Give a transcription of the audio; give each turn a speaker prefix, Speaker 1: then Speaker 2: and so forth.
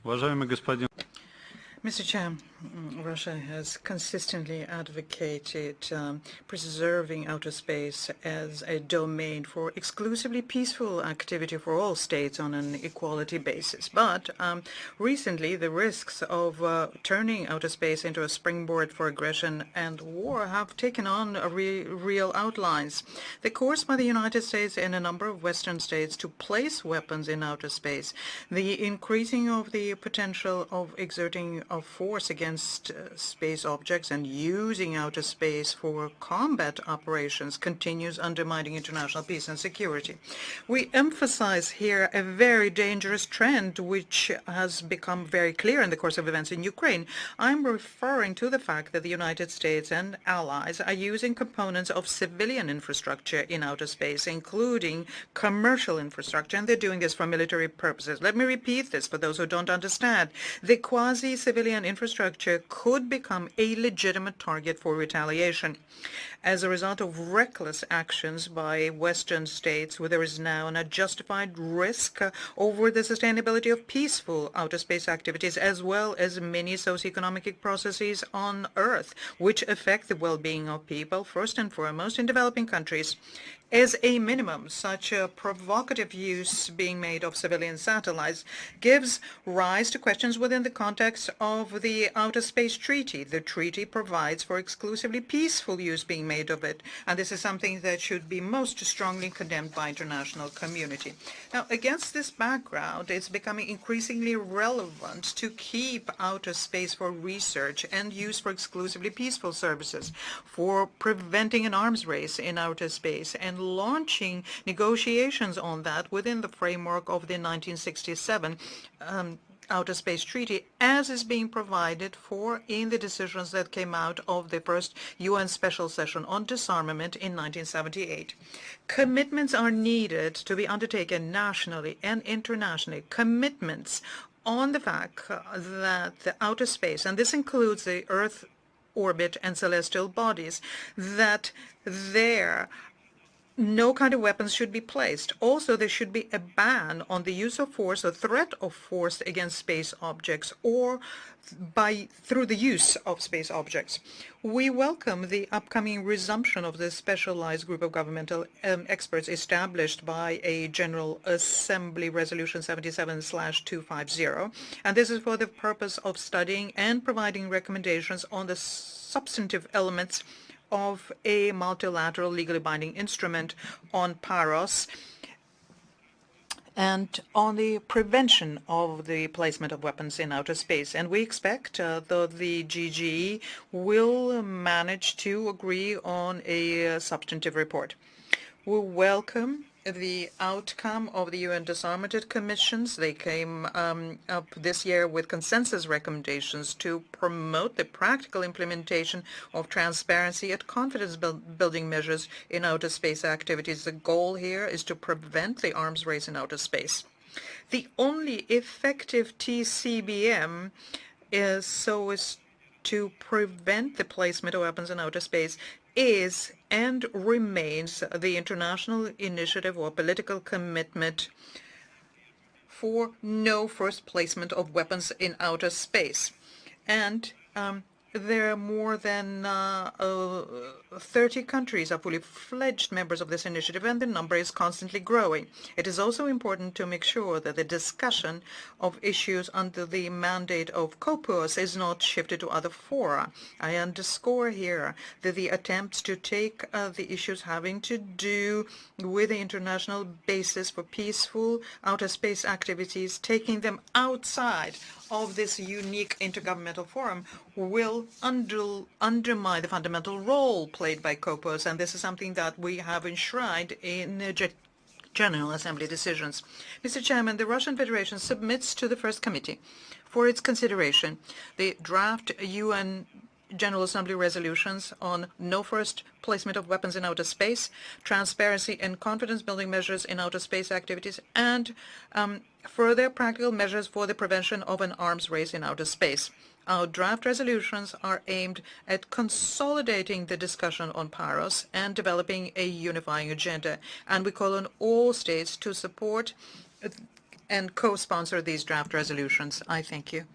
Speaker 1: Уважаемый господин
Speaker 2: Mr. Chair, Russia has consistently advocated preserving outer space as a domain for exclusively peaceful activity for all states on an equality basis. But recently, the risks of turning outer space into a springboard for aggression and war have taken on real outlines. The course by the United States and a number of Western states to place weapons in outer space, the increasing of the potential of exerting of force against space objects and using outer space for combat operations continues undermining international peace and security. We emphasize here a very dangerous trend which has become very clear in the course of events in Ukraine. I'm referring to the fact that the United States and allies are using components of civilian infrastructure in outer space, including commercial infrastructure, and they're doing this for military purposes. Let me repeat this for those who don't understand. The quasi-civilian infrastructure could become a legitimate target for retaliation. As a result of reckless actions by Western states, where there is now an unjustified risk over the sustainability of peaceful outer space activities, as well as many socioeconomic processes on Earth, which affect the well-being of people, first and foremost in developing countries. As a minimum, such a provocative use being made of civilian satellites gives rise to questions within the context of the Outer Space Treaty. The treaty provides for exclusively peaceful use being made of it, and this is something that should be most strongly condemned by international community. Now, against this background, it's becoming increasingly relevant to keep outer space for research and use for exclusively peaceful services, for preventing an arms race in outer space, and launching negotiations on that within the framework of the 1967 Outer Space Treaty, as is being provided for in the decisions that came out of the first UN Special Session on Disarmament in 1978. Commitments are needed to be undertaken nationally and internationally. Commitments on the fact that the outer space, and this includes the Earth orbit and celestial bodies, that there no kind of weapons should be placed. Also, there should be a ban on the use of force or threat of force against space objects or through the use of space objects. We welcome the upcoming resumption of the specialized group of governmental experts established by a General Assembly Resolution 77/250, and this is for the purpose of studying and providing recommendations on the substantive elements of a multilateral legally binding instrument on PAROS and on the prevention of the placement of weapons in outer space. And we expect that the GGE will manage to agree on a substantive report. We welcome the outcome of the UN Disarmament Commissions. They came up this year with consensus recommendations to promote the practical implementation of transparency and confidence building measures in outer space activities. The goal here is to prevent the arms race in outer space. The only effective TCBM is so as to prevent the placement of weapons in outer space is and remains the international initiative or political commitment for no first placement of weapons in outer space. And there are more than 30 countries are fully fledged members of this initiative, and the number is constantly growing. It is also important to make sure that the discussion of issues under the mandate of COPUOS is not shifted to other fora. I underscore here that the attempts to take the issues having to do with the international basis for peaceful outer space activities, taking them outside of this unique intergovernmental forum, will undermine the fundamental role played by COPUOS, and this is something that we have enshrined in General Assembly decisions. Mr. Chairman, the Russian Federation submits to the First Committee for its consideration the draft UN General Assembly resolutions on no first placement of weapons in outer space, transparency and confidence-building measures in outer space activities, and further practical measures for the prevention of an arms race in outer space. Our draft resolutions are aimed at consolidating the discussion on PAROS and developing a unifying agenda, and we call on all states to support and co-sponsor these draft resolutions. I thank you.